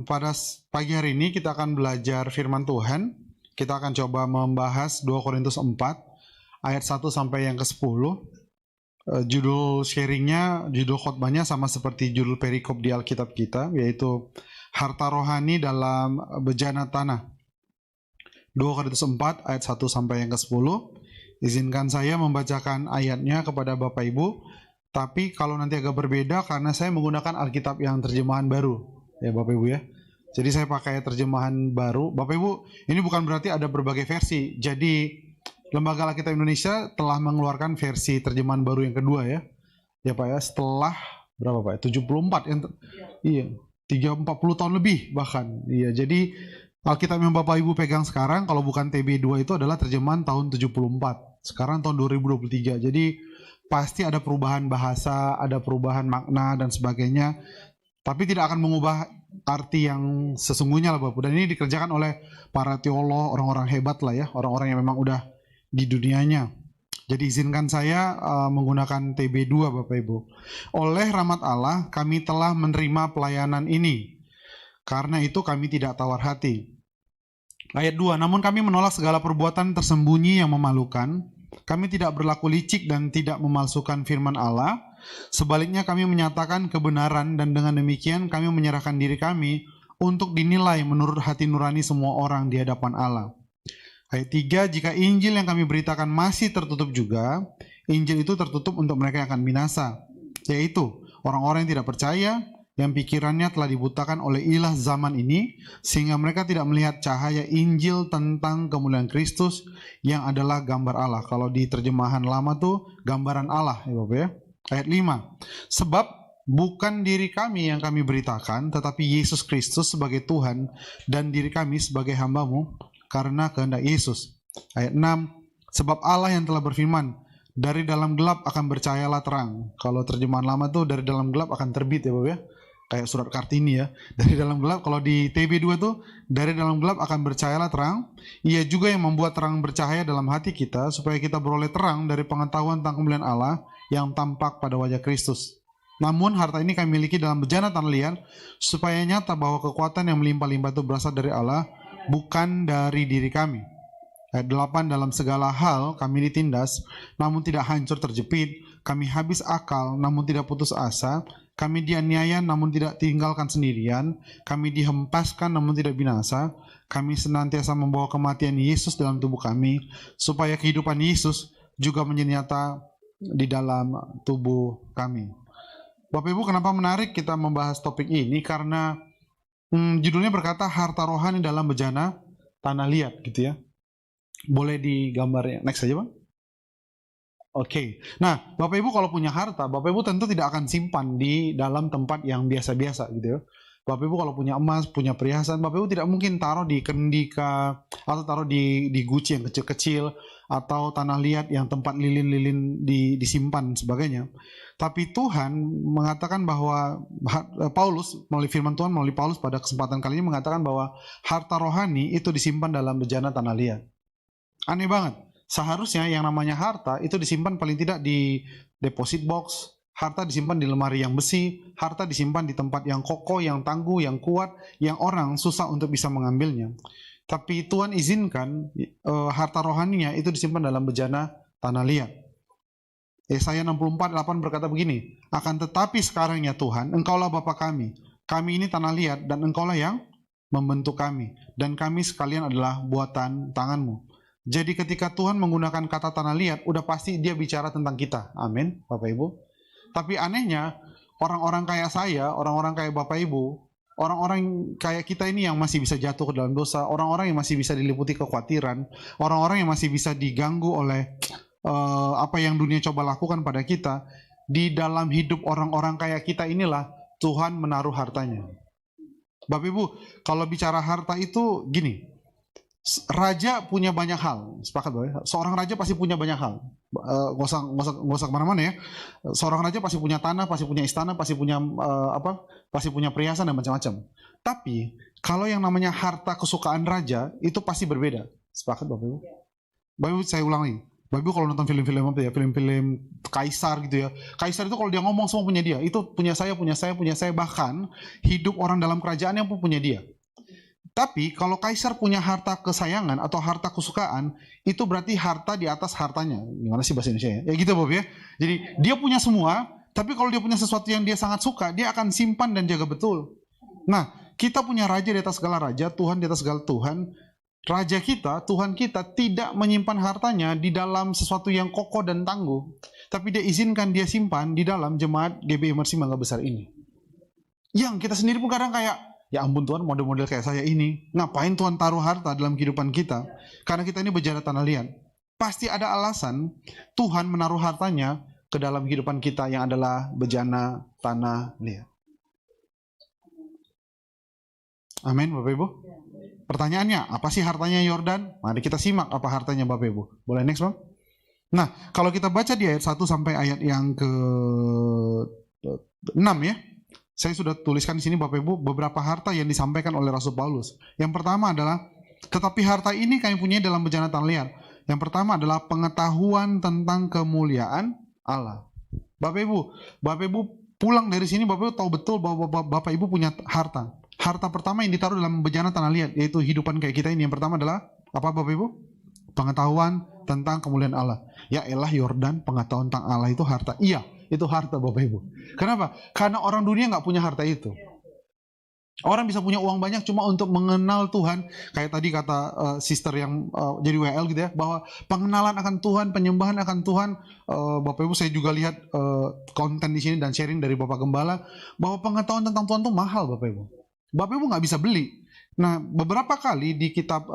Pada pagi hari ini kita akan belajar firman Tuhan. Kita akan coba membahas 2 Korintus 4 ayat 1 sampai yang ke-10. Judul sharingnya, judul khotbahnya sama seperti judul perikop di Alkitab kita, yaitu harta rohani dalam bejana tanah. 2 Korintus 4 ayat 1 sampai yang ke-10. Izinkan saya membacakan ayatnya kepada Bapak Ibu. Tapi kalau nanti agak berbeda karena saya menggunakan Alkitab yang terjemahan baru. Ya Bapak Ibu ya. Jadi saya pakai terjemahan baru. Bapak Ibu, ini bukan berarti ada berbagai versi. Jadi Lembaga Alkitab Indonesia telah mengeluarkan versi terjemahan baru yang kedua ya. Ya Pak ya, setelah berapa Pak? 74 yang iya, 40 tahun lebih bahkan. Iya, jadi Alkitab yang Bapak Ibu pegang sekarang kalau bukan TB2 itu adalah terjemahan tahun 74. Sekarang tahun 2023. Jadi pasti ada perubahan bahasa, ada perubahan makna dan sebagainya. Tapi tidak akan mengubah arti yang sesungguhnya lah Bapak. Dan ini dikerjakan oleh para teolog, orang-orang hebat lah ya, orang-orang yang memang udah di dunianya. Jadi izinkan saya menggunakan TB2 Bapak Ibu. Oleh rahmat Allah kami telah menerima pelayanan ini. Karena itu kami tidak tawar hati. Ayat 2, namun kami menolak segala perbuatan tersembunyi yang memalukan. Kami tidak berlaku licik dan tidak memalsukan firman Allah. Sebaliknya kami menyatakan kebenaran dan dengan demikian kami menyerahkan diri kami untuk dinilai menurut hati nurani semua orang di hadapan Allah. Ayat 3, jika Injil yang kami beritakan masih tertutup juga, Injil itu tertutup untuk mereka yang akan binasa, yaitu orang-orang yang tidak percaya, yang pikirannya telah dibutakan oleh ilah zaman ini, sehingga mereka tidak melihat cahaya Injil tentang kemuliaan Kristus yang adalah gambar Allah. Kalau di terjemahan lama tuh gambaran Allah ya Bapak ya. Ayat 5, sebab bukan diri kami yang kami beritakan, tetapi Yesus Kristus sebagai Tuhan dan diri kami sebagai hamba-Mu karena kehendak Yesus. Ayat 6, sebab Allah yang telah berfirman, dari dalam gelap akan bercahayalah terang. Kalau terjemahan lama tuh dari dalam gelap akan terbit ya Bapak ya. Kayak surat Kartini ya. Dari dalam gelap, kalau di TB2 tuh dari dalam gelap akan bercahayalah terang. Ia juga yang membuat terang bercahaya dalam hati kita supaya kita beroleh terang dari pengetahuan tentang kemuliaan Allah yang tampak pada wajah Kristus. Namun harta ini kami miliki dalam bejana tanah liat supaya nyata bahwa kekuatan yang melimpah-limpah itu berasal dari Allah, bukan dari diri kami. Ayat 8, dalam segala hal kami ditindas, namun tidak hancur terjepit. Kami habis akal, namun tidak putus asa. Kami dianiaya, namun tidak tinggalkan sendirian. Kami dihempaskan, namun tidak binasa. Kami senantiasa membawa kematian Yesus dalam tubuh kami, supaya kehidupan Yesus juga menjadi nyata di dalam tubuh kami. Bapak Ibu, kenapa menarik kita membahas topik ini? Karena judulnya berkata harta rohani dalam bejana tanah liat gitu ya. Boleh digambarnya next aja Bang? Oke. Nah Bapak Ibu kalau punya harta, Bapak Ibu tentu tidak akan simpan di dalam tempat yang biasa-biasa gitu ya. Bapak Ibu kalau punya emas, punya perhiasan, Bapak Ibu tidak mungkin taruh di kendika atau taruh di guci yang kecil-kecil atau tanah liat yang tempat lilin-lilin disimpan sebagainya. Tapi Tuhan mengatakan bahwa Paulus melalui firman Tuhan melalui Paulus pada kesempatan kali ini mengatakan bahwa harta rohani itu disimpan dalam bejana tanah liat. Aneh banget. Seharusnya yang namanya harta itu disimpan paling tidak di deposit box, harta disimpan di lemari yang besi, harta disimpan di tempat yang kokoh, yang tangguh, yang kuat, yang orang susah untuk bisa mengambilnya. Tapi Tuhan izinkan harta rohaninya itu disimpan dalam bejana tanah liat. Yesaya 64:8 berkata begini, akan tetapi sekarang ya Tuhan, Engkaulah Bapa kami ini tanah liat dan Engkaulah yang membentuk kami, dan kami sekalian adalah buatan tangan-Mu. Jadi ketika Tuhan menggunakan kata tanah liat, udah pasti dia bicara tentang kita. Amin, Bapak Ibu. Tapi anehnya, orang-orang kayak saya, orang-orang kayak Bapak Ibu, orang-orang kayak kita ini yang masih bisa jatuh ke dalam dosa, orang-orang yang masih bisa diliputi kekhawatiran, orang-orang yang masih bisa diganggu oleh apa yang dunia coba lakukan pada kita, di dalam hidup orang-orang kayak kita inilah Tuhan menaruh hartanya. Bapak Ibu, kalau bicara harta itu gini, raja punya banyak hal, sepakat Bapak? Seorang raja pasti punya banyak hal. Nggak usah kemana-mana ya. Seorang raja pasti punya tanah, pasti punya istana, pasti punya pasti punya perhiasan dan macam-macam. Tapi kalau yang namanya harta kesukaan raja itu pasti berbeda. Sepakat Bapak Ibu? Bapak Ibu, saya ulang lagi. Bapak Ibu kalau nonton film-film apa ya, film-film kaisar gitu ya. Kaisar itu kalau dia ngomong semua punya dia. Itu punya saya, punya saya, punya saya. Bahkan hidup orang dalam kerajaan yang pun punya dia. Tapi kalau kaisar punya harta kesayangan atau harta kesukaan, itu berarti harta di atas hartanya. Gimana sih bahasa Indonesia ya? Ya gitu Bapak ya. Jadi dia punya semua, tapi kalau dia punya sesuatu yang dia sangat suka, dia akan simpan dan jaga betul. Nah, kita punya raja di atas segala raja, Tuhan di atas segala Tuhan. Raja kita, Tuhan kita tidak menyimpan hartanya di dalam sesuatu yang kokoh dan tangguh. Tapi dia izinkan dia simpan di dalam jemaat GBI Mercy Mangga Besar ini. Yang kita sendiri pun kadang kayak, ya ampun Tuhan, model-model kayak saya ini. Ngapain Tuhan taruh harta dalam kehidupan kita? Karena kita ini bejana tanah liat. Pasti ada alasan Tuhan menaruh hartanya ke dalam kehidupan kita yang adalah bejana tanah liat. Amin Bapak Ibu. Pertanyaannya, apa sih hartanya Yordan? Mari kita simak apa hartanya Bapak Ibu. Boleh next Bang? Nah, kalau kita baca di ayat 1 sampai ayat yang ke-6 ya. Saya sudah tuliskan di sini Bapak Ibu beberapa harta yang disampaikan oleh Rasul Paulus. Yang pertama adalah, tetapi harta ini kami punya dalam bejana tanah liat. Yang pertama adalah pengetahuan tentang kemuliaan Allah. Bapak Ibu pulang dari sini Bapak Ibu tahu betul bahwa Bapak Ibu punya harta. Harta pertama yang ditaruh dalam bejana tanah liat, yaitu hidupan kayak kita ini. Yang pertama adalah apa Bapak Ibu? Pengetahuan tentang kemuliaan Allah. Ya elah Yordan, pengetahuan tentang Allah itu harta. Iya, itu harta Bapak Ibu. Kenapa? Karena orang dunia nggak punya harta itu. Orang bisa punya uang banyak cuma untuk mengenal Tuhan. Kayak tadi kata sister yang jadi WL gitu ya, bahwa pengenalan akan Tuhan, penyembahan akan Tuhan. Bapak Ibu, saya juga lihat konten di sini dan sharing dari Bapak Gembala bahwa pengetahuan tentang Tuhan itu mahal Bapak Ibu. Bapak Ibu nggak bisa beli. Nah, beberapa kali di kitab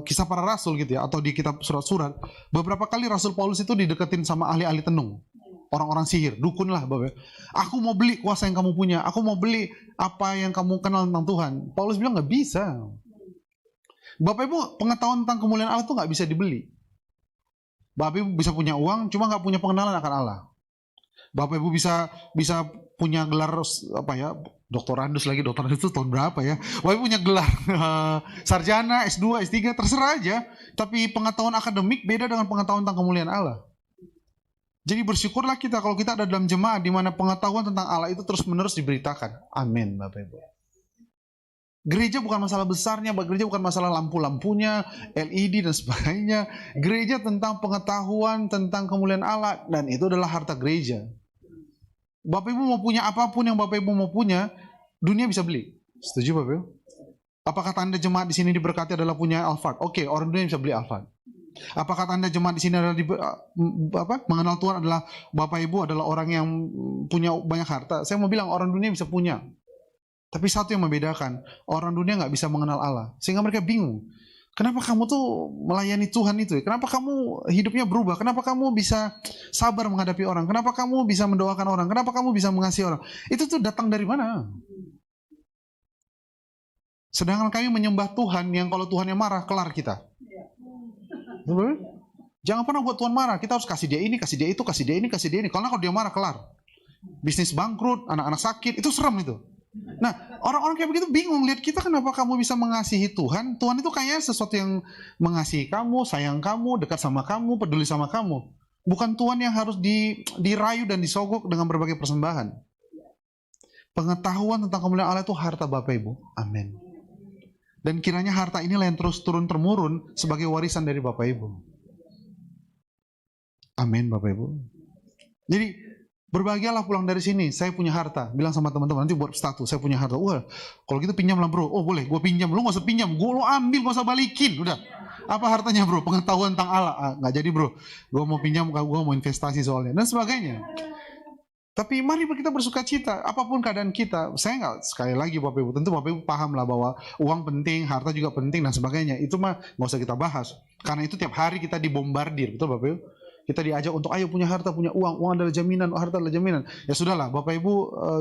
Kisah Para Rasul gitu ya, atau di kitab surat-surat, beberapa kali Rasul Paulus itu dideketin sama ahli-ahli tenung, orang-orang sihir, dukun lah Bapak. Aku mau beli kuasa yang kamu punya, aku mau beli apa yang kamu kenal tentang Tuhan. Paulus bilang nggak bisa. Bapak Ibu, pengetahuan tentang kemuliaan Allah itu nggak bisa dibeli. Bapak Ibu bisa punya uang, cuma nggak punya pengenalan akan Allah. Bapak Ibu bisa punya gelar apa ya, doktorandus itu tahun berapa ya? Bapak Ibu punya gelar sarjana, S2, S3, terserah aja. Tapi pengetahuan akademik beda dengan pengetahuan tentang kemuliaan Allah. Jadi bersyukurlah kita kalau kita ada dalam jemaat di mana pengetahuan tentang Allah itu terus-menerus diberitakan. Amin Bapak Ibu. Gereja bukan masalah besarnya, gereja bukan masalah lampu-lampunya, LED dan sebagainya. Gereja tentang pengetahuan tentang kemuliaan Allah, dan itu adalah harta gereja. Bapak Ibu mau punya apapun yang Bapak Ibu mau punya, dunia bisa beli. Setuju Bapak Ibu? Apakah tanda jemaat di sini diberkati adalah punya Alphard? Oke, orang dunia bisa beli Alphard. Apakah tanda jemaat di sini adalah mengenal Tuhan adalah Bapak Ibu adalah orang yang punya banyak harta? Saya mau bilang orang dunia bisa punya. Tapi satu yang membedakan, orang dunia nggak bisa mengenal Allah. Sehingga mereka bingung. Kenapa kamu tuh melayani Tuhan itu? Kenapa kamu hidupnya berubah? Kenapa kamu bisa sabar menghadapi orang? Kenapa kamu bisa mendoakan orang? Kenapa kamu bisa mengasihi orang? Itu tuh datang dari mana? Sedangkan kami menyembah Tuhan yang kalau Tuhan yang marah, kelar kita. Jangan pernah buat Tuhan marah. Kita harus kasih dia ini, kasih dia itu, kasih dia ini, kasih dia ini. Karena kalau dia marah, kelar. Bisnis bangkrut, anak-anak sakit, itu serem itu. Nah, orang-orang kayak begitu bingung lihat kita, kenapa kamu bisa mengasihi Tuhan? Tuhan itu kayaknya sesuatu yang mengasihi kamu, sayang kamu, dekat sama kamu, peduli sama kamu. Bukan Tuhan yang harus dirayu dan disogok dengan berbagai persembahan. Pengetahuan tentang kemuliaan Allah itu harta Bapak Ibu. Amin. Dan kiranya harta inilah yang terus turun-temurun sebagai warisan dari Bapak Ibu. Amin Bapak Ibu. Jadi berbahagialah pulang dari sini, saya punya harta. Bilang sama teman-teman, nanti buat status, saya punya harta. Wah, kalau gitu pinjam lah bro. Oh boleh, gue pinjam. Lu gak usah pinjam, gue lo ambil, gak usah balikin. Udah. Apa hartanya bro? Pengetahuan tentang Allah. Gak jadi bro. Gue mau pinjam, gue mau investasi soalnya. Dan sebagainya. Tapi mari kita bersuka cita. Apapun keadaan kita. Saya nggak, sekali lagi Bapak Ibu, tentu Bapak Ibu paham lah bahwa uang penting, harta juga penting dan sebagainya. Itu mah gak usah kita bahas. Karena itu tiap hari kita dibombardir. Betul Bapak Ibu? Kita diajak untuk ayo punya harta, punya uang. Uang adalah jaminan, harta adalah jaminan. Ya sudahlah, Bapak Ibu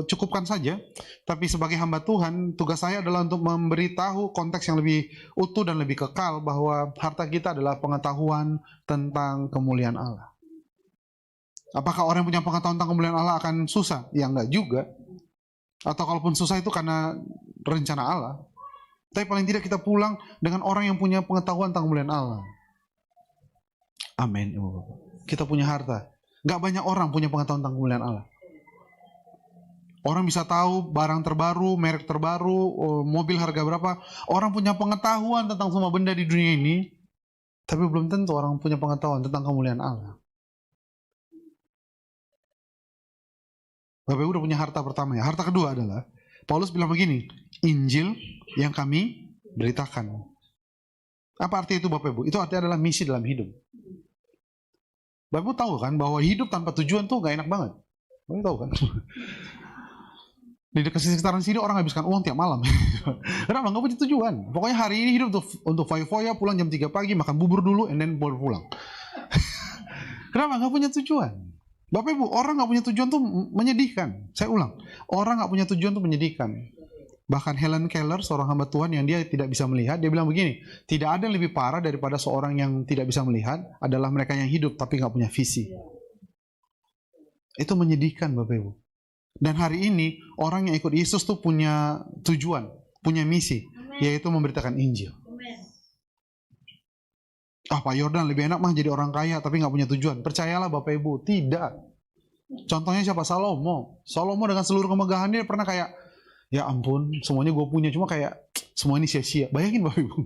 cukupkan saja. Tapi sebagai hamba Tuhan, tugas saya adalah untuk memberitahu konteks yang lebih utuh dan lebih kekal bahwa harta kita adalah pengetahuan tentang kemuliaan Allah. Apakah orang yang punya pengetahuan tentang kemuliaan Allah akan susah? Ya enggak juga. Atau kalaupun susah itu karena rencana Allah. Tapi paling tidak kita pulang dengan orang yang punya pengetahuan tentang kemuliaan Allah. Amin. Kita punya harta. Gak banyak orang punya pengetahuan tentang kemuliaan Allah. Orang bisa tahu barang terbaru, merek terbaru, mobil harga berapa. Orang punya pengetahuan tentang semua benda di dunia ini, tapi belum tentu orang punya pengetahuan tentang kemuliaan Allah. Bapak Ibu udah punya harta pertama ya. Harta kedua adalah, Paulus bilang begini, Injil yang kami beritakan. Apa arti itu Bapak Ibu? Itu artinya adalah misi dalam hidup. Bapak Ibu tahu kan bahwa hidup tanpa tujuan tuh gak enak banget. Bapak Ibu tahu kan? Di dekat sekitaran sini orang habiskan uang tiap malam. Kenapa? Gak punya tujuan. Pokoknya hari ini hidup untuk foya-foya, pulang jam 3 pagi, makan bubur dulu, and then pulang. Kenapa? Gak punya tujuan. Bapak Ibu, orang gak punya tujuan tuh menyedihkan. Saya ulang, orang gak punya tujuan tuh menyedihkan. Bahkan Helen Keller, seorang hamba Tuhan yang dia tidak bisa melihat, dia bilang begini, tidak ada yang lebih parah daripada seorang yang tidak bisa melihat, adalah mereka yang hidup tapi gak punya visi. Itu menyedihkan Bapak Ibu. Dan hari ini, orang yang ikut Yesus tuh punya tujuan, punya misi, yaitu memberitakan Injil. Pak Yordan lebih enak mah jadi orang kaya tapi nggak punya tujuan. Percayalah Bapak Ibu, tidak. Contohnya siapa? Salomo. Salomo dengan seluruh kemegahannya pernah kayak, ya ampun, semuanya gue punya, cuma kayak semua ini sia-sia. Bayangin Bapak Ibu.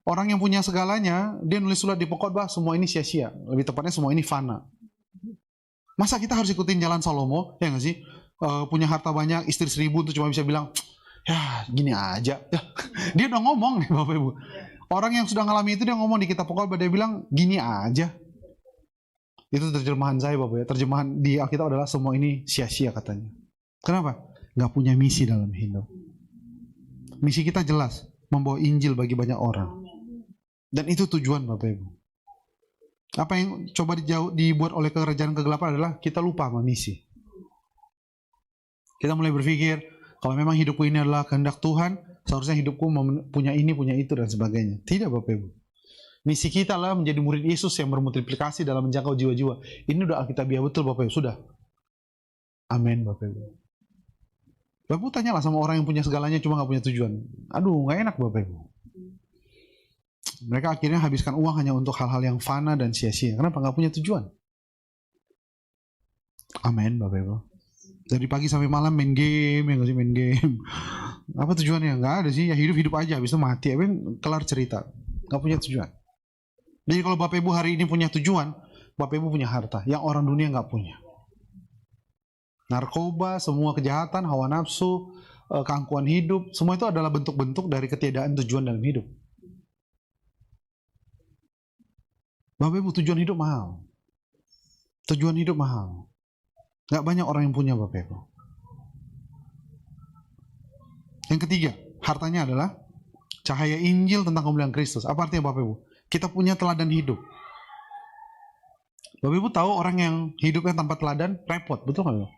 Orang yang punya segalanya, dia nulis surat di pengkhotbah, semua ini sia-sia. Lebih tepatnya semua ini fana. Masa kita harus ikutin jalan Salomo, ya nggak sih? Punya harta banyak, istri 1000 tuh cuma bisa bilang, ya gini aja. Ya, dia udah ngomong nih Bapak Ibu. Orang yang sudah ngalami itu dia ngomong di kitab pengkhotbah, dia bilang gini aja. Itu terjemahan saya Bapak ya. Terjemahan di Alkitab adalah semua ini sia-sia katanya. Kenapa? Gak punya misi dalam hidup. Misi kita jelas, membawa Injil bagi banyak orang. Dan itu tujuan Bapak Ibu. Apa yang coba dibuat oleh kerajaan kegelapan adalah kita lupa sama misi. Kita mulai berpikir, kalau memang hidupku ini adalah kehendak Tuhan, seharusnya hidupku punya ini, punya itu, dan sebagainya. Tidak Bapak Ibu. Misi kita adalah menjadi murid Yesus yang bermultiplikasi dalam menjangkau jiwa-jiwa. Ini udah alkitabiah betul Bapak Ibu, sudah. Amin Bapak Ibu. Bapak Ibu tanyalah sama orang yang punya segalanya cuma gak punya tujuan. Aduh, gak enak Bapak Ibu. Mereka akhirnya habiskan uang hanya untuk hal-hal yang fana dan sia-sia. Kenapa? Gak punya tujuan. Amin Bapak Ibu. Dari pagi sampai malam main game, ya main game. Apa tujuannya? Nggak ada sih, ya hidup aja, habis itu mati, kelar cerita. Nggak punya tujuan. Jadi kalau Bapak Ibu hari ini punya tujuan, Bapak Ibu punya harta, yang orang dunia nggak punya. Narkoba, semua kejahatan, hawa nafsu, keangkuhan hidup, semua itu adalah bentuk-bentuk dari ketiadaan tujuan dalam hidup. Bapak Ibu, tujuan hidup mahal. Tujuan hidup mahal. Gak banyak orang yang punya Bapak Ibu. Yang ketiga, hartanya adalah cahaya Injil tentang kemuliaan Kristus. Apa artinya Bapak Ibu? Kita punya teladan hidup. Bapak Ibu tahu orang yang hidupnya tanpa teladan repot, betul nggak?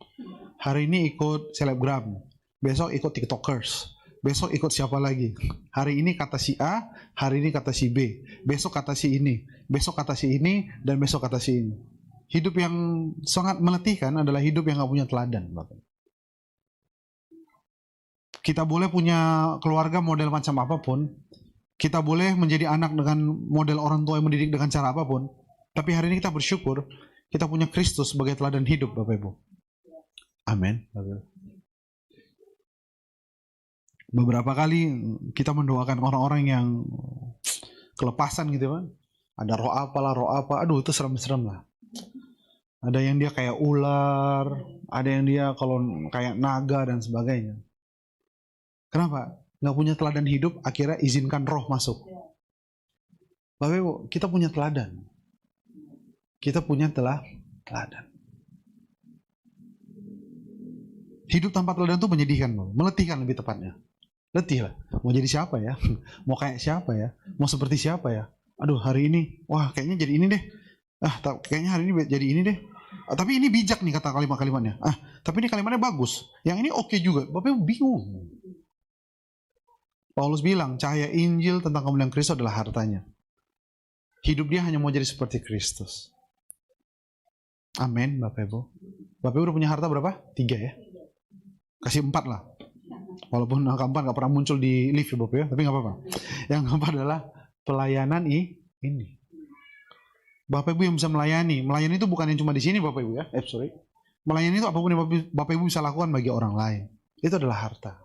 Hari ini ikut selebgram, besok ikut tiktokers, besok ikut siapa lagi? Hari ini kata si A, hari ini kata si B, besok kata si ini, besok kata si ini, dan besok kata si ini. Hidup yang sangat meletihkan adalah hidup yang gak punya teladan. Kita boleh punya keluarga model macam apapun, kita boleh menjadi anak dengan model orang tua yang mendidik dengan cara apapun, tapi hari ini kita bersyukur, kita punya Kristus sebagai teladan hidup Bapak Ibu. Amin. Beberapa kali kita mendoakan orang-orang yang kelepasan gitu kan, ada roh apa, aduh itu serem-serem lah. Ada yang dia kayak ular, ada yang dia kalau kayak naga dan sebagainya. Kenapa? Nggak punya teladan hidup, akhirnya izinkan roh masuk. Bapak Ibu, kita punya teladan. Kita punya teladan. Hidup tanpa teladan itu menyedihkan, meletihkan lebih tepatnya. Letih lah. Mau jadi siapa ya? Mau kayak siapa ya? Mau seperti siapa ya? Aduh hari ini, wah kayaknya jadi ini deh. Kayaknya hari ini jadi ini deh. Tapi ini bijak nih kata kalimatnya. Tapi ini kalimatnya bagus. Yang ini oke juga. Bapak Ibu bingung. Paulus bilang, cahaya Injil tentang kemuliaan Kristus adalah hartanya. Hidup dia hanya mau jadi seperti Kristus. Amin, Bapak Ibu. Bapak Ibu udah punya harta berapa? 3 ya? Kasih 4 lah. Walaupun angka 4 gak pernah muncul di lift ya Bapak ya, tapi gak apa-apa. Yang keempat adalah pelayanan ini. Bapak Ibu yang bisa melayani. Melayani itu bukan yang cuma di sini Bapak Ibu ya. Sorry. Melayani itu apapun yang Bapak Ibu bisa lakukan bagi orang lain. Itu adalah harta.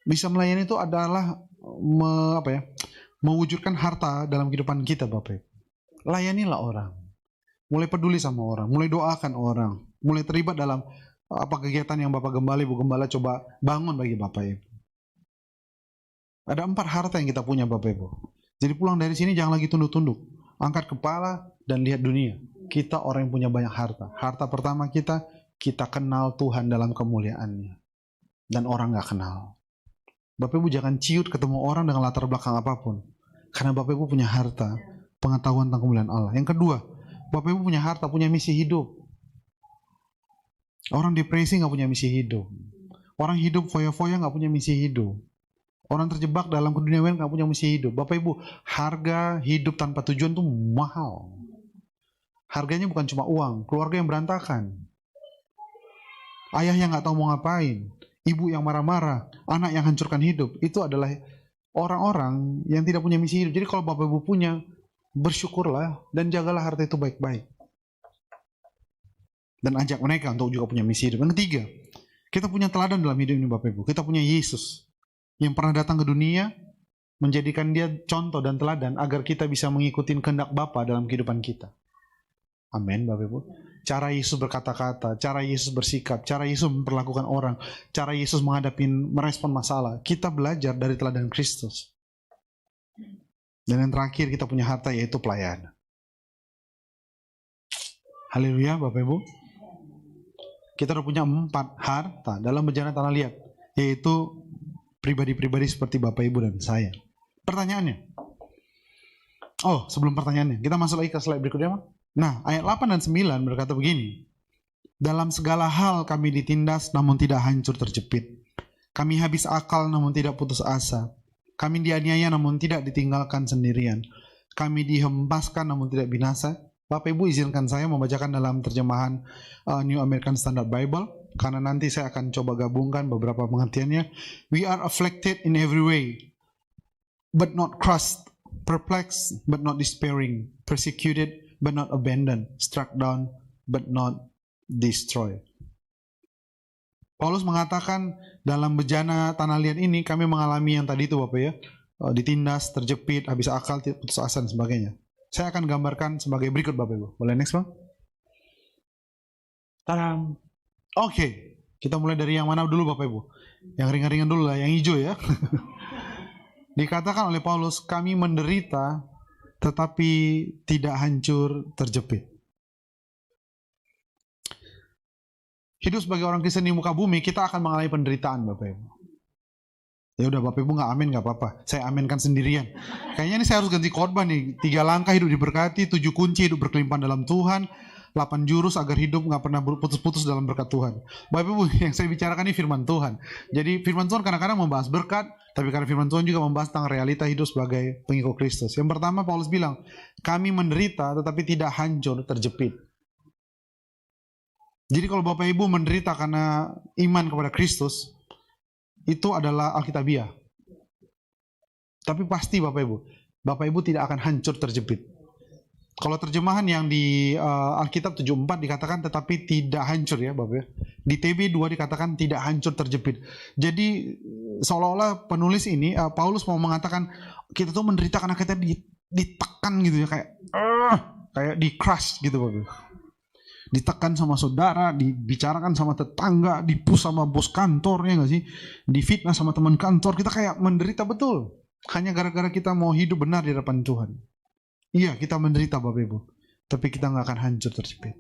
Bisa melayani itu adalah mewujudkan harta dalam kehidupan kita Bapak Ibu. Layanilah orang. Mulai peduli sama orang, mulai doakan orang, mulai terlibat dalam apa kegiatan yang Bapak Gembala, Ibu Gembala coba bangun bagi Bapak Ibu. Ada 4 harta yang kita punya Bapak Ibu. Jadi pulang dari sini jangan lagi tunduk-tunduk. Angkat kepala dan lihat dunia. Kita orang yang punya banyak harta. Harta pertama kita kenal Tuhan dalam kemuliaannya. Dan orang gak kenal. Bapak Ibu jangan ciut ketemu orang dengan latar belakang apapun. Karena Bapak Ibu punya harta, pengetahuan tentang kemuliaan Allah. Yang kedua, Bapak Ibu punya harta, punya misi hidup. Orang depresi gak punya misi hidup. Orang hidup foya-foya gak punya misi hidup. Orang terjebak dalam keduniawian gak punya misi hidup. Bapak Ibu, harga hidup tanpa tujuan itu mahal. Harganya bukan cuma uang, keluarga yang berantakan. Ayah yang gak tahu mau ngapain. Ibu yang marah-marah, anak yang hancurkan hidup. Itu adalah orang-orang yang tidak punya misi hidup. Jadi kalau Bapak Ibu punya, bersyukurlah dan jagalah harta itu baik-baik. Dan ajak mereka untuk juga punya misi hidup. Yang ketiga, kita punya teladan dalam hidup ini Bapak Ibu. Kita punya Yesus yang pernah datang ke dunia, menjadikan dia contoh dan teladan agar kita bisa mengikuti kehendak Bapa dalam kehidupan kita. Amin Bapak Ibu. Cara Yesus berkata-kata, cara Yesus bersikap, cara Yesus memperlakukan orang, cara Yesus merespon masalah. Kita belajar dari teladan Kristus. Dan yang terakhir kita punya harta yaitu pelayanan. Haleluya Bapak Ibu. Kita udah punya 4 harta dalam berjalan tanah liat. Yaitu pribadi-pribadi seperti Bapak Ibu dan saya. Pertanyaannya. Sebelum pertanyaannya. Kita masuk lagi ke slide berikutnya. Nah ayat 8 dan 9 berkata begini. Dalam segala hal kami ditindas namun tidak hancur terjepit. Kami habis akal namun tidak putus asa. Kami dianiaya namun tidak ditinggalkan sendirian. Kami dihempaskan namun tidak binasa. Bapak Ibu izinkan saya membacakan dalam terjemahan New American Standard Bible. Karena nanti saya akan coba gabungkan beberapa pengertiannya. We are afflicted in every way, but not crushed. Perplexed, but not despairing. Persecuted, but not abandoned. Struck down, but not destroyed. Paulus mengatakan dalam bejana tanah liat ini kami mengalami yang tadi itu Bapak ya. Ditindas, terjepit, habis akal, putus asa dan sebagainya. Saya akan gambarkan sebagai berikut Bapak Ibu. Boleh next Bang? Tadam. Oke, kita mulai dari yang mana dulu Bapak Ibu? Yang ringan-ringan dulu lah, yang hijau ya. Dikatakan oleh Paulus, kami menderita tetapi tidak hancur terjepit. Hidup sebagai orang Kristen di muka bumi, kita akan mengalami penderitaan Bapak Ibu. Ya udah Bapak Ibu nggak amin nggak apa-apa, saya aminkan sendirian. Kayaknya ini saya harus ganti khotbah nih. 3 langkah hidup diberkati, 7 kunci hidup berkelimpahan dalam Tuhan, 8 jurus agar hidup nggak pernah putus-putus dalam berkat Tuhan. Bapak Ibu, yang saya bicarakan ini firman Tuhan. Jadi firman Tuhan kadang-kadang membahas berkat, tapi karena firman Tuhan juga membahas tentang realita hidup sebagai pengikut Kristus. Yang pertama Paulus bilang, kami menderita tetapi tidak hancur terjepit. Jadi kalau Bapak Ibu menderita karena iman kepada Kristus, itu adalah Alkitabiah. Tapi pasti Bapak Ibu tidak akan hancur terjepit. Kalau terjemahan yang di Alkitab 74 dikatakan tetapi tidak hancur ya Bapak ya. Di TB 2 dikatakan tidak hancur terjepit. Jadi seolah-olah penulis ini, Paulus mau mengatakan kita tuh menderita karena kita ditekan gitu ya. Kayak di crush gitu Bapak. Ditekan sama saudara, dibicarakan sama tetangga, dipus sama bos kantor, ya nggak sih? Difitnah sama teman kantor, kita kayak menderita betul. Hanya gara-gara kita mau hidup benar di hadapan Tuhan. Iya, kita menderita Bapak Ibu. Tapi kita nggak akan hancur terjepit.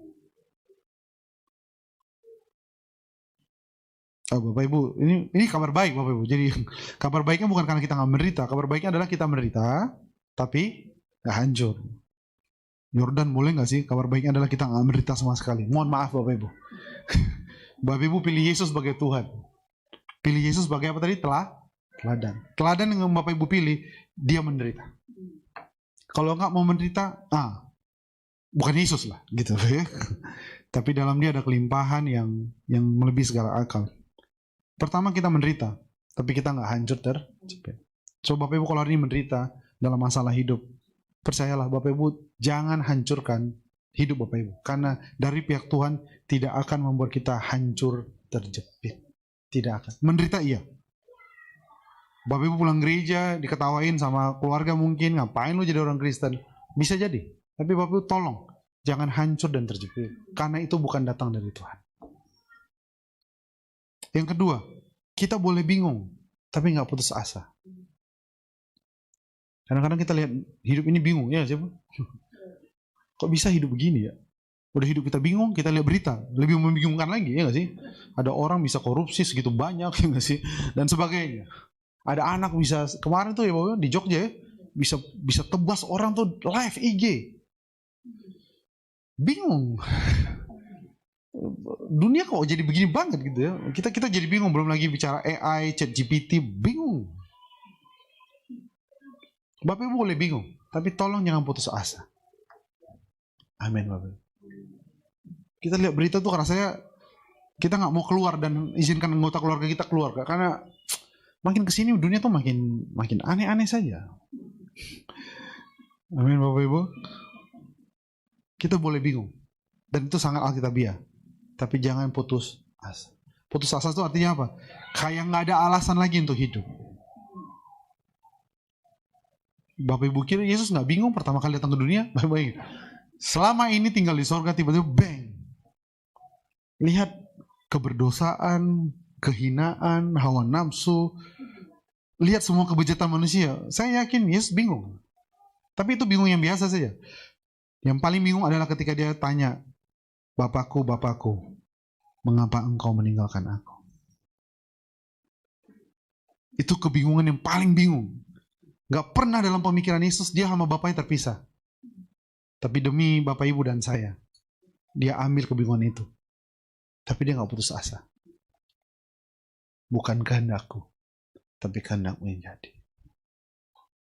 Bapak Ibu, ini kabar baik Bapak Ibu. Jadi kabar baiknya bukan karena kita nggak menderita. Kabar baiknya adalah kita menderita, tapi nggak hancur. Yordan boleh nggak sih? Kabar baiknya adalah kita nggak menderita sama sekali. Mohon maaf Bapak Ibu. Bapak Ibu pilih Yesus sebagai Tuhan. Pilih Yesus sebagai apa tadi? Teladan. Teladan yang Bapak Ibu pilih, dia menderita. Kalau nggak mau menderita, bukan Yesus lah, gitu ya. Tapi dalam dia ada kelimpahan yang melebihi segala akal. Pertama kita menderita, tapi kita nggak hancur terjepit. So Bapak Ibu kalau hari ini menderita dalam masalah hidup, percayalah Bapak Ibu, jangan hancurkan hidup Bapak Ibu. Karena dari pihak Tuhan tidak akan membuat kita hancur terjepit. Tidak akan. Menderita iya. Bapak Ibu pulang gereja, diketawain sama keluarga mungkin, ngapain lu jadi orang Kristen? Bisa jadi. Tapi Bapak Ibu tolong, jangan hancur dan terjepit. Karena itu bukan datang dari Tuhan. Yang kedua, kita boleh bingung, tapi nggak putus asa. Kadang-kadang kita lihat hidup ini bingung, ya siapa? Kok bisa hidup begini ya? Udah hidup kita bingung, kita lihat berita, lebih membingungkan lagi, ya nggak sih? Ada orang bisa korupsi segitu banyak, ya nggak sih? Dan sebagainya. Ada anak bisa, kemarin tuh ya Bapak, di Jogja ya, bisa tebas orang tuh live IG. Bingung. Dunia kok jadi begini banget gitu ya. Kita jadi bingung, belum lagi bicara AI, ChatGPT, bingung. Bapak Ibu boleh bingung, tapi tolong jangan putus asa. Amin Bapak Ibu. Kita lihat berita tuh rasanya kita nggak mau keluar dan izinkan anggota keluarga kita keluar, karena makin kesini dunia tuh makin aneh-aneh saja. Amin Bapak Ibu. Kita boleh bingung, dan itu sangat alkitabiah. Tapi jangan putus asa. Putus asa itu artinya apa? Kayak nggak ada alasan lagi untuk hidup. Bapak Ibu kira Yesus nggak bingung pertama kali datang ke dunia? Baik-baik. Selama ini tinggal di sorga, tiba-tiba bang. Lihat keberdosaan, kehinaan, hawa nafsu. Lihat semua kebejatan manusia. Saya yakin Yesus bingung. Tapi itu bingung yang biasa saja. Yang paling bingung adalah ketika dia tanya, Bapakku, Bapakku, mengapa engkau meninggalkan aku? Itu kebingungan yang paling bingung. Gak pernah dalam pemikiran Yesus dia sama Bapaknya terpisah. Tapi demi Bapak Ibu dan saya, dia ambil kebingungan itu. Tapi dia gak putus asa. Bukan kehendakku, tapi kehendakmu yang jadi.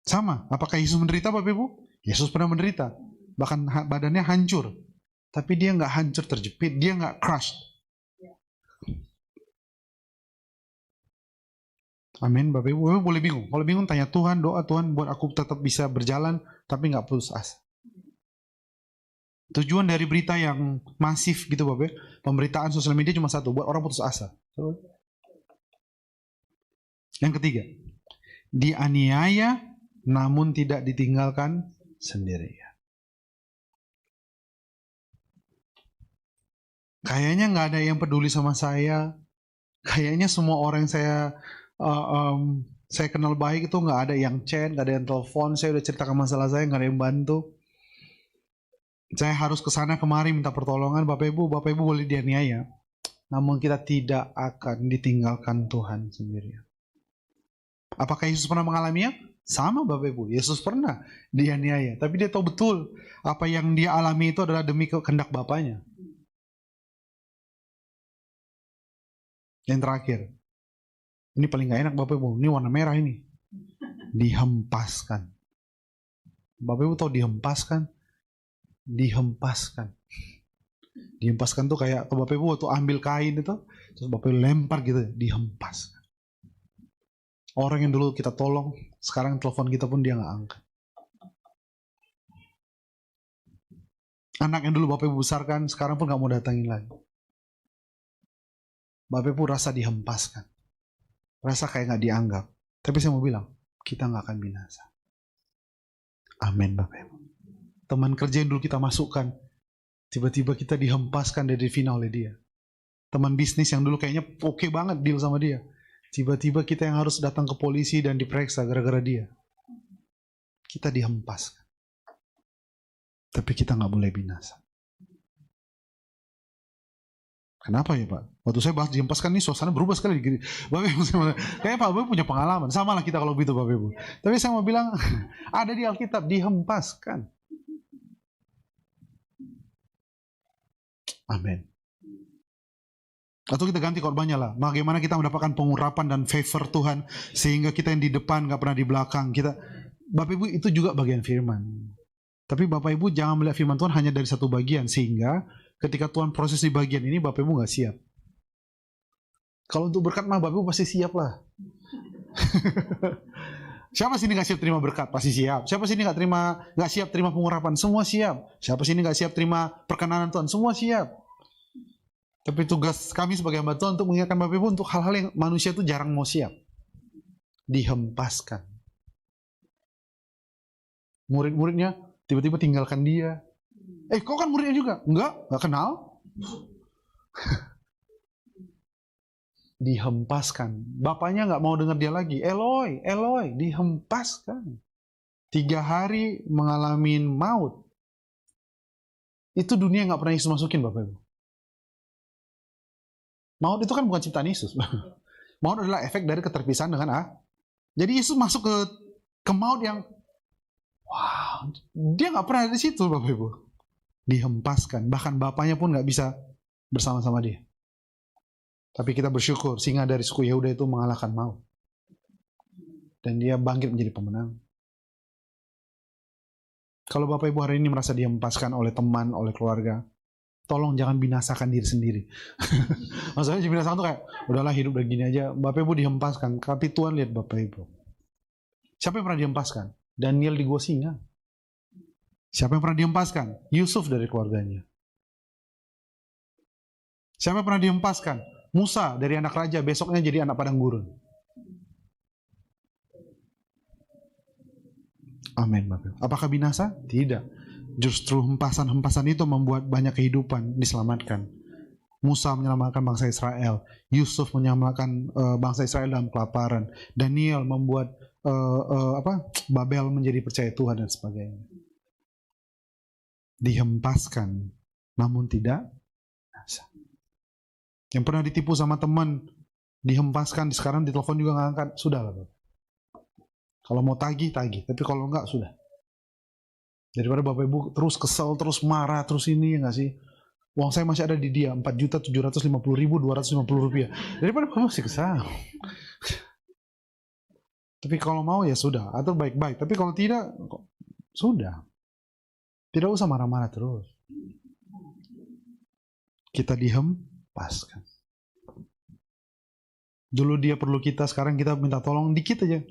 Sama, apakah Yesus menderita Bapak Ibu? Yesus pernah menderita. Bahkan badannya hancur. Tapi dia nggak hancur terjepit, dia nggak crush. Amin, Bapak Ibu. Bapak boleh bingung. Kalau bingung tanya Tuhan, doa Tuhan buat aku tetap bisa berjalan, tapi nggak putus asa. Tujuan dari berita yang masif gitu Bapak, pemberitaan sosial media cuma satu, buat orang putus asa. Yang ketiga, dianiaya namun tidak ditinggalkan sendirian. Kayaknya nggak ada yang peduli sama saya. Kayaknya semua orang yang saya kenal baik itu nggak ada yang chat, nggak ada yang telepon. Saya udah ceritakan masalah saya, nggak ada yang bantu. Saya harus kesana kemari minta pertolongan. Bapak Ibu boleh dianiaya. Namun kita tidak akan ditinggalkan Tuhan sendirian. Apakah Yesus pernah mengalaminya? Sama Bapak Ibu. Yesus pernah dianiaya. Tapi dia tahu betul apa yang dia alami itu adalah demi kehendak Bapaknya. Yang terakhir, ini paling gak enak Bapak Ibu, ini warna merah ini. Dihempaskan. Bapak Ibu tahu dihempaskan? Dihempaskan. Dihempaskan tuh kayak Bapak Ibu waktu ambil kain itu, terus Bapak Ibu lempar gitu, dihempaskan. Orang yang dulu kita tolong, sekarang telepon kita pun dia gak angkat. Anak yang dulu Bapak Ibu besarkan, sekarang pun gak mau datangin lagi. Bapak Ibu rasa dihempaskan. Rasa kayak gak dianggap. Tapi saya mau bilang, kita gak akan binasa. Amin Bapak Ibu. Teman kerja yang dulu kita masukkan, tiba-tiba kita dihempaskan dari final oleh dia. Teman bisnis yang dulu kayaknya oke banget deal sama dia, tiba-tiba kita yang harus datang ke polisi dan diperiksa gara-gara dia. Kita dihempaskan. Tapi kita gak boleh binasa. Kenapa ya Pak? Waktu saya bahas dihempaskan nih suasana berubah sekali. Bapak Ibu, kayaknya Pak Ibu punya pengalaman. Sama lah kita kalau begitu Bapak Ibu. Tapi saya mau bilang, ada di Alkitab, dihempaskan. Amin. Atau kita ganti korbannya lah. Bagaimana kita mendapatkan pengurapan dan favor Tuhan, sehingga kita yang di depan gak pernah di belakang. Bapak Ibu itu juga bagian firman. Tapi Bapak Ibu jangan melihat firman Tuhan hanya dari satu bagian, sehingga ketika Tuhan proses di bagian ini, Bapak Ibu gak siap. Kalau untuk berkat mah Bapak Ibu pasti siap lah. Siapa sini nggak siap terima berkat? Pasti siap. Siapa sini nggak siap terima pengurapan? Semua siap. Siapa sini nggak siap terima perkenanan Tuhan? Semua siap. Tapi tugas kami sebagai hamba Tuhan untuk mengingatkan Bapak Ibu untuk hal-hal yang manusia itu jarang mau siap. Dihempaskan. Murid-muridnya tiba-tiba tinggalkan dia. Kau kan muridnya juga? Nggak kenal. Dihempaskan. Bapaknya nggak mau dengar dia lagi. Eloi, Eloi, dihempaskan. 3 hari mengalami maut. Itu dunia nggak pernah Yesus masukin, Bapak Ibu. Maut itu kan bukan ciptaan Yesus. Maut adalah efek dari keterpisahan dengan Allah. Jadi Yesus masuk ke maut yang, wow, dia nggak pernah ada di situ, Bapak Ibu. Dihempaskan. Bahkan bapaknya pun nggak bisa bersama-sama dia. Tapi kita bersyukur, singa dari suku Yehuda itu mengalahkan maut. Dan dia bangkit menjadi pemenang. Kalau Bapak Ibu hari ini merasa dihempaskan oleh teman, oleh keluarga, tolong jangan binasakan diri sendiri. Maksudnya binasakan tuh kayak, udahlah hidup begini aja. Bapak Ibu dihempaskan, tapi Tuhan lihat Bapak Ibu. Siapa yang pernah dihempaskan? Daniel di gua singa. Siapa yang pernah dihempaskan? Yusuf dari keluarganya. Siapa yang pernah dihempaskan? Musa dari anak raja, besoknya jadi anak padang gurun. Amin, Bapak. Apakah binasa? Tidak. Justru hempasan-hempasan itu membuat banyak kehidupan diselamatkan. Musa menyelamatkan bangsa Israel. Yusuf menyelamatkan bangsa Israel dalam kelaparan. Daniel membuat Babel menjadi percaya Tuhan dan sebagainya. Dihempaskan, namun tidak binasa. Yang pernah ditipu sama teman, dihempaskan, sekarang ditelepon juga nggak angkat, sudah lah. Kalau mau tagih, tapi kalau enggak, sudah. Daripada Bapak Ibu terus kesel, terus marah, terus ini, ya nggak sih? Uang saya masih ada di dia, 4.750.250 rupiah. Daripada Bapak masih kesal. Tapi kalau mau ya sudah, atau baik-baik. Tapi kalau tidak, sudah. Tidak usah marah-marah terus. Kita dihempaskan. Dulu dia perlu kita, sekarang kita minta tolong dikit aja.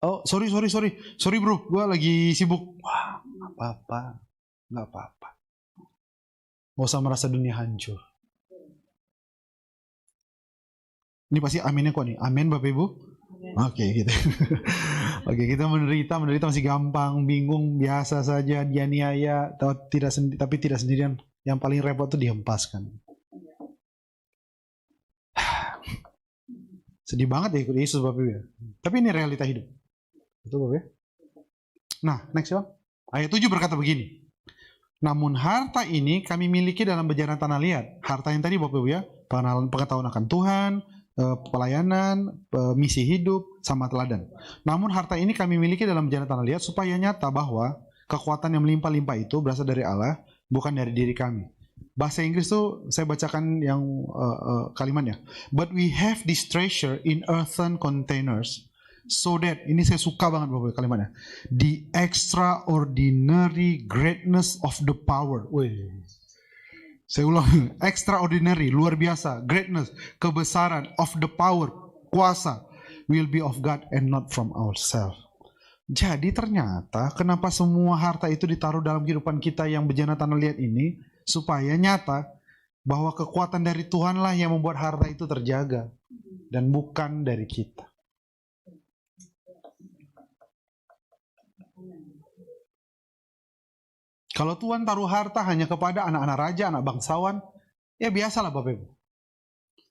Oh, sorry bro, gue lagi sibuk. Wah, nggak apa-apa. Gak usah merasa dunia hancur. Ini pasti aminnya kok nih. Amin Bapak Ibu. Oke, gitu. Oke, kita menderita masih gampang, bingung, biasa saja, dianiaya, tapi tidak sendirian. Yang paling repot itu dihempaskan. Sedih banget ya ikut Yesus Bapak Ibu ya. Tapi ini realita hidup. Betul Bapak ya? Nah, next ya. Ayat 7 berkata begini. Namun harta ini kami miliki dalam berjalan tanah liat. Harta yang tadi Bapak Ibu ya, pengetahuan akan Tuhan, pelayanan, misi hidup, sama teladan. Namun harta ini kami miliki dalam berjalan tanah liat supaya nyata bahwa kekuatan yang melimpah-limpah itu berasal dari Allah, bukan dari diri kami. Bahasa Inggris tuh saya bacakan yang kalimatnya. But we have this treasure in earthen containers, so that, ini saya suka banget Bapak kalimatnya, the extraordinary greatness of the power. Saya ulang, extraordinary, luar biasa, greatness, kebesaran, of the power, kuasa, will be of God and not from ourselves. Jadi ternyata kenapa semua harta itu ditaruh dalam kehidupan kita yang berjalan tanah liat ini, supaya nyata bahwa kekuatan dari Tuhanlah yang membuat harta itu terjaga dan bukan dari kita. Kalau Tuhan taruh harta hanya kepada anak-anak raja, anak bangsawan, ya biasalah Bapak Ibu.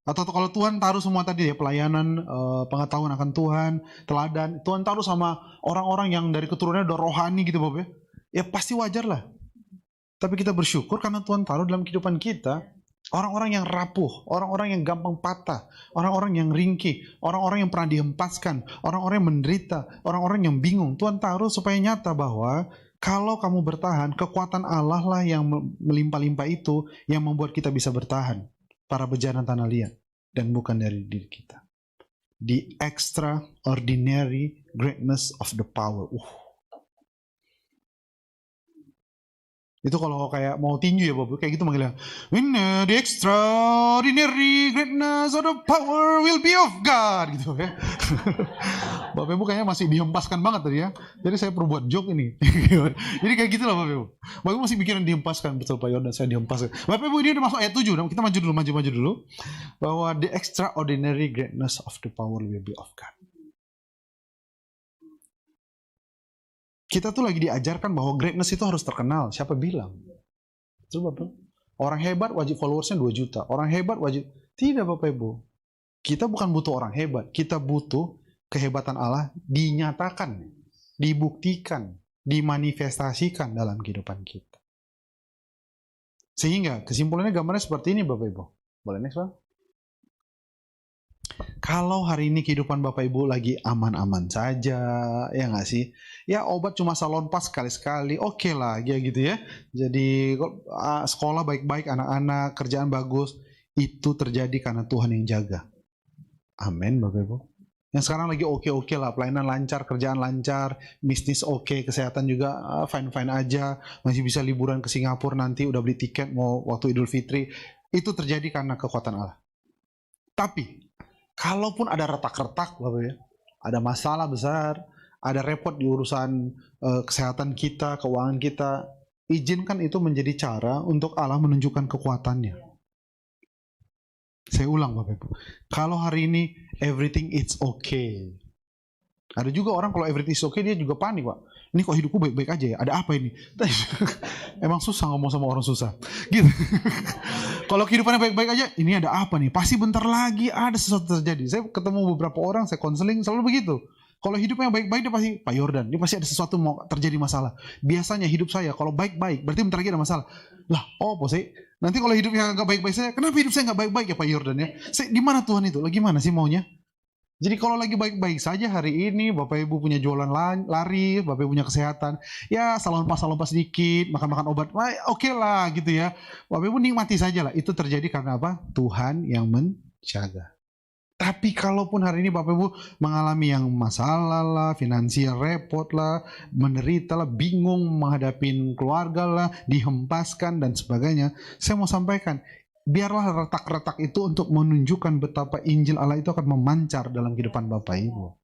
Atau kalau Tuhan taruh semua tadi ya, pelayanan, pengetahuan akan Tuhan, teladan, Tuhan taruh sama orang-orang yang dari keturunannya udah rohani gitu Bapak Ibu, ya pasti wajar lah. Tapi kita bersyukur karena Tuhan taruh dalam kehidupan kita orang-orang yang rapuh, orang-orang yang gampang patah, orang-orang yang ringkih, orang-orang yang pernah dihempaskan, orang-orang yang menderita, orang-orang yang bingung. Tuhan taruh supaya nyata bahwa kalau kamu bertahan, kekuatan Allah lah yang melimpah-limpah itu yang membuat kita bisa bertahan. Para bejanan tanah liat. Dan bukan dari diri kita. The extraordinary greatness of the power. Itu kalau kayak mau tinju ya Bapak, kayak gitu manggilnya. In the extraordinary greatness of the power will be of God gitu ya. Bapak Ibu kayaknya masih dihempaskan banget tadi ya. Jadi saya perlu buat joke ini. Jadi kayak gitu lah Bapak Ibu. Bapak Ibu masih mikirin dihempaskan, betul Pak Yordan, saya dihempaskan. Bapak Ibu ini udah masuk ayat 7, kita maju dulu. Bahwa the extraordinary greatness of the power will be of God. Kita tuh lagi diajarkan bahwa greatness itu harus terkenal. Siapa bilang? Coba Bapak. Orang hebat wajib followersnya 2 juta. Orang hebat wajib. Tidak Bapak Ibu. Kita bukan butuh orang hebat. Kita butuh kehebatan Allah dinyatakan, dibuktikan, dimanifestasikan dalam kehidupan kita. Sehingga kesimpulannya gambarnya seperti ini Bapak Ibu. Boleh next Bang? Kalau hari ini kehidupan Bapak Ibu lagi aman-aman saja, ya nggak sih? Ya obat cuma salon pas sekali-sekali, oke lah, ya gitu ya. Jadi sekolah baik-baik, anak-anak, kerjaan bagus, itu terjadi karena Tuhan yang jaga. Amin Bapak Ibu. Yang sekarang lagi oke-oke lah, pelayanan lancar, kerjaan lancar, bisnis oke, kesehatan juga fine-fine aja, masih bisa liburan ke Singapura nanti, udah beli tiket mau waktu Idul Fitri, itu terjadi karena kekuatan Allah. Tapi kalaupun ada retak-retak, Bapak ya, ada masalah besar, ada repot di urusan kesehatan kita, keuangan kita, izinkan itu menjadi cara untuk Allah menunjukkan kekuatannya. Saya ulang Bapak Ibu, kalau hari ini everything is okay. Ada juga orang kalau everything is okay dia juga panik Pak. Ini kok hidupku baik-baik aja ya? Ada apa ini? Emang susah ngomong sama orang susah. Gitu. Kalau kehidupannya baik-baik aja, ini ada apa nih? Pasti bentar lagi ada sesuatu terjadi. Saya ketemu beberapa orang, saya konseling selalu begitu. Kalau hidupnya baik-baik dia pasti Pak Yordan, dia pasti ada sesuatu mau terjadi masalah. Biasanya hidup saya kalau baik-baik berarti bentar lagi ada masalah. Lah, sih? Nanti kalau hidupnya nggak baik-baik saya, kenapa hidup saya nggak baik-baik ya Pak Yordan ya? Di mana Tuhan itu? Lagi mana sih maunya? Jadi kalau lagi baik-baik saja hari ini, Bapak Ibu punya jualan laris, Bapak Ibu punya kesehatan, ya salon pas sedikit, makan-makan obat, oke lah gitu ya. Bapak Ibu nikmati saja lah, itu terjadi karena apa? Tuhan yang menjaga. Tapi kalaupun hari ini Bapak Ibu mengalami yang masalah lah, finansial repot lah, menderita lah, bingung menghadapi keluarga lah, dihempaskan dan sebagainya, saya mau sampaikan, biarlah retak-retak itu untuk menunjukkan betapa Injil Allah itu akan memancar dalam kehidupan Bapak Ibu.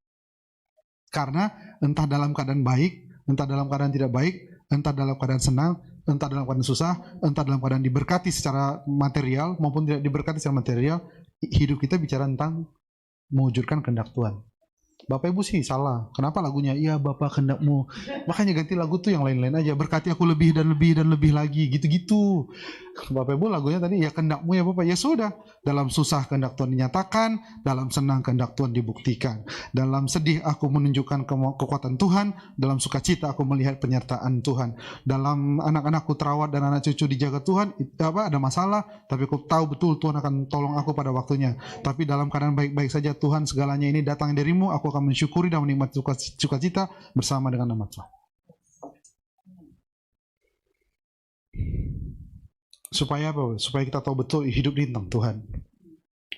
Karena entah dalam keadaan baik, entah dalam keadaan tidak baik, entah dalam keadaan senang, entah dalam keadaan susah, entah dalam keadaan diberkati secara material maupun tidak diberkati secara material, hidup kita bicara tentang mewujudkan kehendak Tuhan. Bapak Ibu sih salah. Kenapa lagunya? Iya Bapak kehendakmu. Makanya ganti lagu tuh yang lain-lain aja. Berkati aku lebih dan lebih dan lebih lagi. Gitu-gitu. Bapak Ibu lagunya tadi ya kehendakmu ya Bapak. Ya sudah. Dalam susah kehendak Tuhan dinyatakan. Dalam senang kehendak Tuhan dibuktikan. Dalam sedih aku menunjukkan kekuatan Tuhan. Dalam sukacita aku melihat penyertaan Tuhan. Dalam anak-anakku terawat dan anak cucu dijaga Tuhan. Ada masalah. Tapi aku tahu betul Tuhan akan tolong aku pada waktunya. Tapi dalam keadaan baik-baik saja Tuhan segalanya ini datang darimu. Aku akan mensyukuri dan menikmati sukacita bersama dengan nama Tuhan. Supaya apa? Supaya kita tahu betul hidup di tentang Tuhan.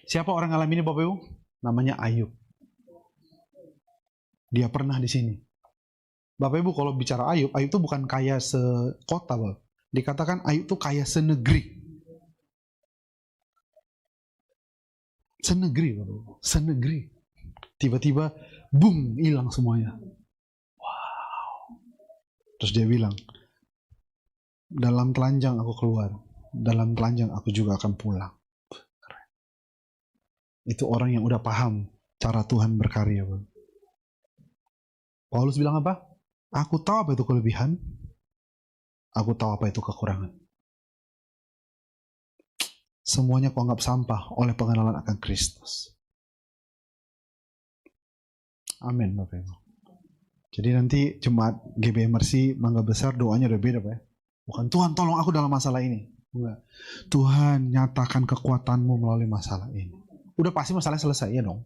Siapa orang alami ini Bapak Ibu? Namanya Ayub. Dia pernah di sini. Bapak Ibu kalau bicara Ayub, Ayub itu bukan kaya sekota, Bapak. Dikatakan Ayub itu kaya senegeri. Senegeri, Bapak Ibu. Senegeri. Tiba-tiba, boom, hilang semuanya. Wow. Terus dia bilang, dalam telanjang aku keluar. Dalam telanjang aku juga akan pulang. Keren. Itu orang yang udah paham cara Tuhan berkarya. Bang. Paulus bilang apa? Aku tahu apa itu kelebihan. Aku tahu apa itu kekurangan. Semuanya kau anggap sampah oleh pengenalan akan Kristus. Amin Bapak Ibu. Jadi nanti jemaat GBM Mercy Mangga Besar doanya udah beda Pak ya. Bukan Tuhan tolong aku dalam masalah ini. Enggak. Tuhan nyatakan kekuatanmu melalui masalah ini. Udah pasti masalahnya selesai ya dong.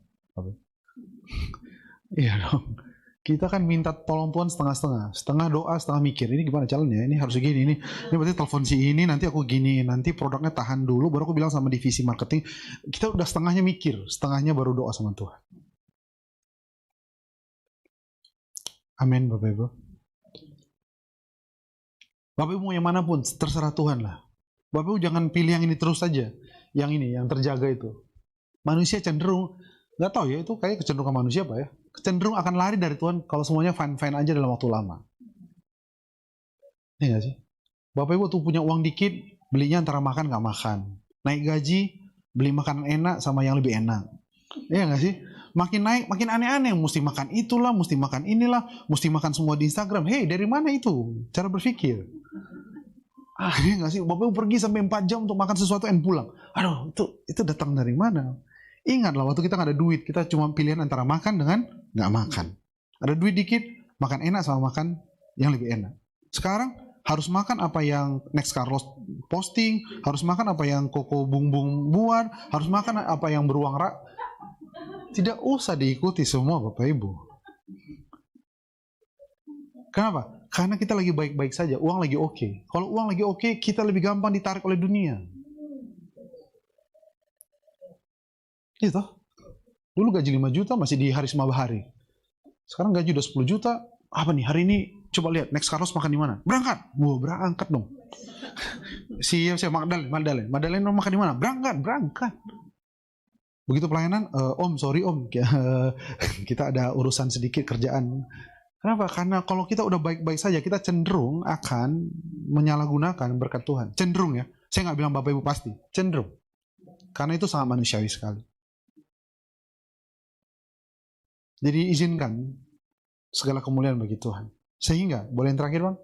Iya dong. Kita kan minta tolong Tuhan setengah-setengah. Setengah doa, setengah mikir. Ini gimana jalannya? Ini harus gini. Ini berarti telepon si ini, nanti aku gini. Nanti produknya tahan dulu, baru aku bilang sama divisi marketing. Kita udah setengahnya mikir. Setengahnya baru doa sama Tuhan. Amin Bapak Ibu. Bapak Ibu mau yang mana pun, terserah Tuhan lah. Bapak Ibu jangan pilih yang ini terus saja. Yang ini, yang terjaga itu. Manusia cenderung, nggak tahu ya, itu kayak kecenderungan manusia Pak ya. Cenderung akan lari dari Tuhan kalau semuanya fine-fine aja dalam waktu lama. Iya nggak sih? Bapak Ibu tuh punya uang dikit, belinya antara makan nggak makan. Naik gaji, beli makanan enak sama yang lebih enak. Iya nggak sih? Makin naik, makin aneh-aneh. Mesti makan itulah, mesti makan inilah, mesti makan semua di Instagram. Hei, dari mana itu? Cara berpikir. Iya nggak sih? Bapak Ibu pergi sampai 4 jam untuk makan sesuatu dan pulang. Aduh, itu datang dari mana? Ingatlah, waktu kita nggak ada duit, kita cuma pilihan antara makan dengan nggak makan. Ada duit dikit, makan enak sama makan yang lebih enak. Sekarang, harus makan apa yang Next Carlos posting, harus makan apa yang Koko Bung Bung buat, harus makan apa yang beruang rak. Tidak usah diikuti semua Bapak Ibu. Kenapa? Karena kita lagi baik-baik saja, uang lagi oke. Kalau uang lagi oke, kita lebih gampang ditarik oleh dunia. Gitu. Dulu gaji 5 juta masih di hari semua hari. Sekarang gaji udah 10 juta, apa nih hari ini? Coba lihat, Next Carlos makan di mana? Berangkat. Wah, berangkat dong. Siap, Magdalene mau makan di mana? Berangkat. Begitu pelayanan, Om, sorry Om, kita ada urusan sedikit kerjaan. Kenapa? Karena kalau kita udah baik-baik saja, kita cenderung akan menyalahgunakan berkat Tuhan. Cenderung ya. Saya nggak bilang Bapak Ibu pasti. Cenderung. Karena itu sangat manusiawi sekali. Jadi izinkan segala kemuliaan bagi Tuhan. Sehingga, boleh yang terakhir Bang?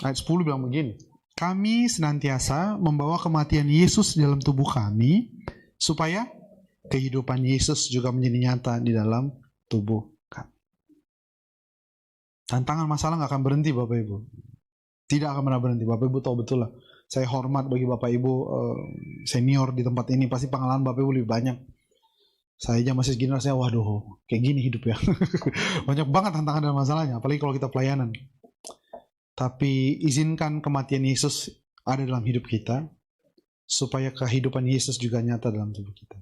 Ayat 10 bilang begini. Kami senantiasa membawa kematian Yesus dalam tubuh kami, supaya kehidupan Yesus juga menjadi nyata di dalam tubuh kami. Tantangan masalah nggak akan berhenti Bapak Ibu. Tidak akan pernah berhenti. Bapak Ibu tahu betul lah. Saya hormat bagi Bapak Ibu senior di tempat ini. Pasti pengalaman Bapak Ibu lebih banyak. Saya aja masih segini rasanya, waduh, kayak gini hidup ya. Banyak banget tantangan dan masalahnya, apalagi kalau kita pelayanan. Tapi izinkan kematian Yesus ada dalam hidup kita, supaya kehidupan Yesus juga nyata dalam tubuh kita.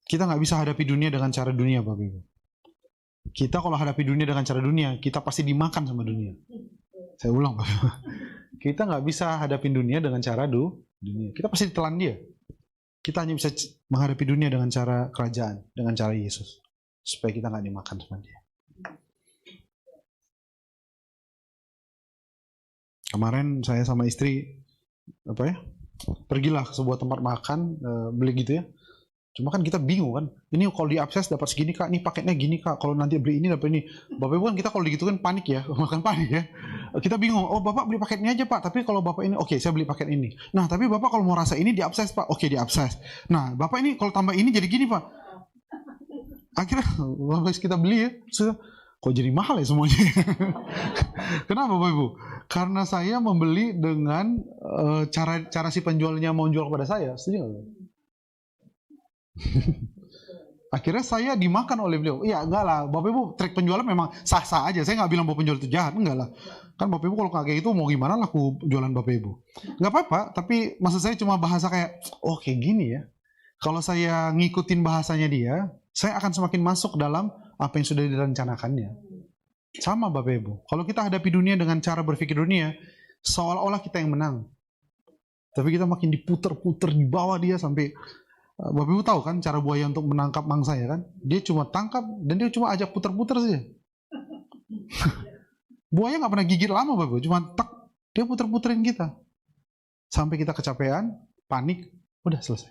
Kita nggak bisa hadapi dunia dengan cara dunia, Bapak Ibu. Kita kalau hadapi dunia dengan cara dunia, kita pasti dimakan sama dunia. Saya ulang, Bapak Ibu. Kita nggak bisa hadapin dunia dengan cara dunia. Kita pasti ditelan dia. Kita hanya bisa menghadapi dunia dengan cara kerajaan, dengan cara Yesus. Supaya kita nggak dimakan sama dia. Kemarin saya sama istri, pergilah ke sebuah tempat makan, beli gitu ya. Cuma kan kita bingung kan, ini kalau di Upsize dapat segini Kak, ini paketnya gini Kak, kalau nanti beli ini dapat ini. Bapak Ibu kan kita kalau gitu kan panik ya, makan panik ya. Kita bingung, oh Bapak beli paket ini aja Pak, tapi kalau Bapak ini, oke saya beli paket ini. Nah tapi Bapak kalau mau rasa ini di Upsize Pak, oke di Upsize. Nah Bapak ini kalau tambah ini jadi gini Pak. Akhirnya kita beli ya, sudah. Kok jadi mahal ya semuanya? Kenapa Bapak Ibu? Karena saya membeli dengan cara si penjualnya mau jual kepada saya, setuju nggak? Akhirnya saya dimakan oleh beliau. Iya enggak lah, Bapak Ibu trik penjualan memang sah-sah aja. Saya nggak bilang bahwa penjual itu jahat, enggak lah. Kan Bapak Ibu kalau kayak gitu mau gimana laku jualan Bapak Ibu? Nggak apa-apa, tapi maksud saya cuma bahasa kayak, oh kayak gini ya. Kalau saya ngikutin bahasanya dia, saya akan semakin masuk dalam apa yang sudah direncanakannya. Sama Bapak Ibu. Kalau kita hadapi dunia dengan cara berpikir dunia, seolah-olah kita yang menang. Tapi kita makin diputer-puter di bawah dia sampai Bapak Ibu tahu kan cara buaya untuk menangkap mangsa ya kan? Dia cuma tangkap dan dia cuma ajak puter-puter saja. Buaya nggak pernah gigit lama Bapak Ibu, cuma tak dia puter-puterin kita. Sampai kita kecapean, panik, udah selesai.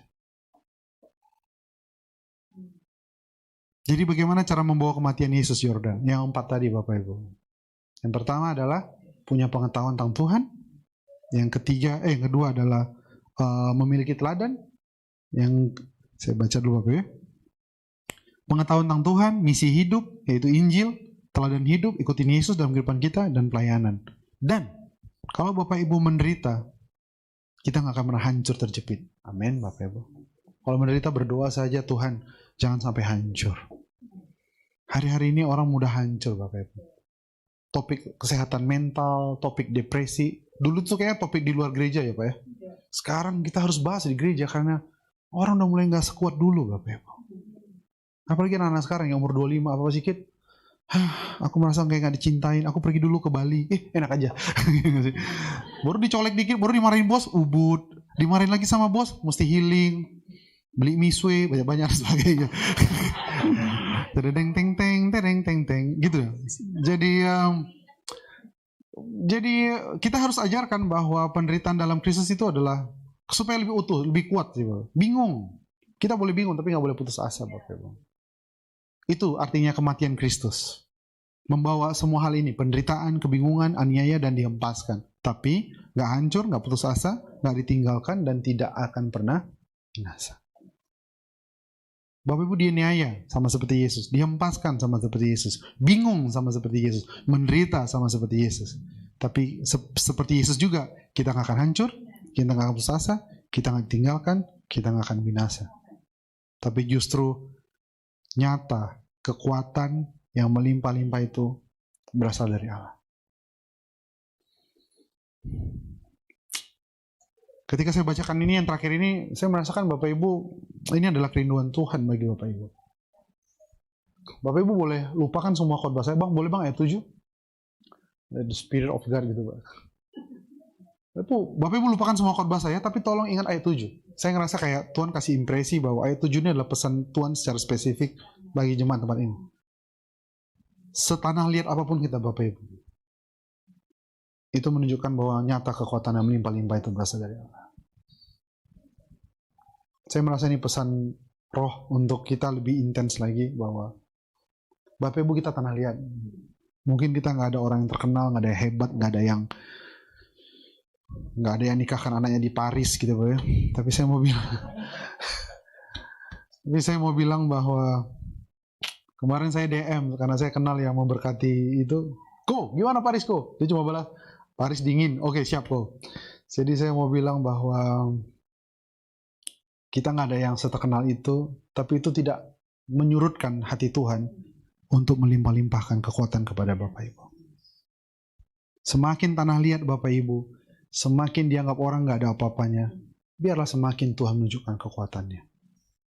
Jadi bagaimana cara membawa kematian Yesus Yordan? Yang 4 tadi Bapak Ibu. Yang pertama adalah punya pengetahuan tentang Tuhan. Yang kedua adalah memiliki teladan. Yang saya baca dulu Bapak ya. Pengetahuan tentang Tuhan, misi hidup, yaitu Injil, teladan hidup, ikutin Yesus dalam kehidupan kita, dan pelayanan. Dan kalau Bapak Ibu menderita, kita nggak akan pernah hancur terjepit. Amin Bapak Ibu. Kalau menderita berdoa saja, Tuhan jangan sampai hancur. Hari-hari ini orang mudah hancur Bapak Ibu. Topik kesehatan mental, topik depresi. Dulu tuh kayaknya topik di luar gereja ya Pak ya. Sekarang kita harus bahas di gereja karena orang udah mulai gak sekuat dulu Bapak Ibu. Apalagi anak-anak sekarang yang umur 25 apa sedikit. Aku merasa kayak gak dicintain, aku pergi dulu ke Bali, enak aja. Baru dicolek dikit, baru dimarahin bos, ubud. Dimarahin lagi sama bos, mesti healing, beli miswe, banyak-banyak dan sebagainya. Tereng teng teng, tereng teng teng, gitu. Jadi kita harus ajarkan bahwa penderitaan dalam Kristus itu adalah supaya lebih utuh, lebih kuat. Bingung, kita boleh bingung tapi gak boleh putus asa, Bapak Ibu. Itu artinya kematian Kristus. Membawa semua hal ini, penderitaan, kebingungan, aniaya, dan dihempaskan. Tapi gak hancur, gak putus asa, gak ditinggalkan, dan tidak akan pernah binasa. Bapak Ibu dianiaya sama seperti Yesus, dihempaskan sama seperti Yesus, bingung sama seperti Yesus, menderita sama seperti Yesus. Tapi seperti Yesus juga, kita gak akan hancur, kita gak akan putus asa, kita gak ditinggalkan, kita gak akan binasa. Tapi justru nyata kekuatan yang melimpah-limpah itu berasal dari Allah. Ketika saya bacakan ini yang terakhir ini, saya merasakan Bapak Ibu, ini adalah kerinduan Tuhan bagi Bapak Ibu. Bapak Ibu boleh lupakan semua khotbah saya, Bang, boleh Bang ayat 7? The Spirit of God gitu, Bang. Bapak Ibu lupakan semua khotbah saya, tapi tolong ingat ayat 7. Saya ngerasa kayak Tuhan kasih impresi bahwa ayat 7 ini adalah pesan Tuhan secara spesifik bagi jemaat tempat ini. Setanah liat apapun kita Bapak Ibu, itu menunjukkan bahwa nyata kekuatan yang melimpah-limpah itu berasal dari Allah. Saya merasa ini pesan roh untuk kita lebih intens lagi bahwa Bapak Ibu kita tanah liat. Mungkin kita nggak ada orang yang terkenal, nggak ada yang hebat, nggak ada yang nikahkan anaknya di Paris gitu Bapak ya. Tapi saya mau bilang bahwa kemarin saya DM karena saya kenal yang memberkati itu. Ko, gimana Paris Ko? Dia cuma balas, Paris dingin. Oke, siap Ko. Jadi saya mau bilang bahwa kita nggak ada yang seterkenal itu, tapi itu tidak menyurutkan hati Tuhan untuk melimpah-limpahkan kekuatan kepada Bapak Ibu. Semakin tanah liat Bapak Ibu, semakin dianggap orang nggak ada apa-apanya, biarlah semakin Tuhan menunjukkan kekuatannya.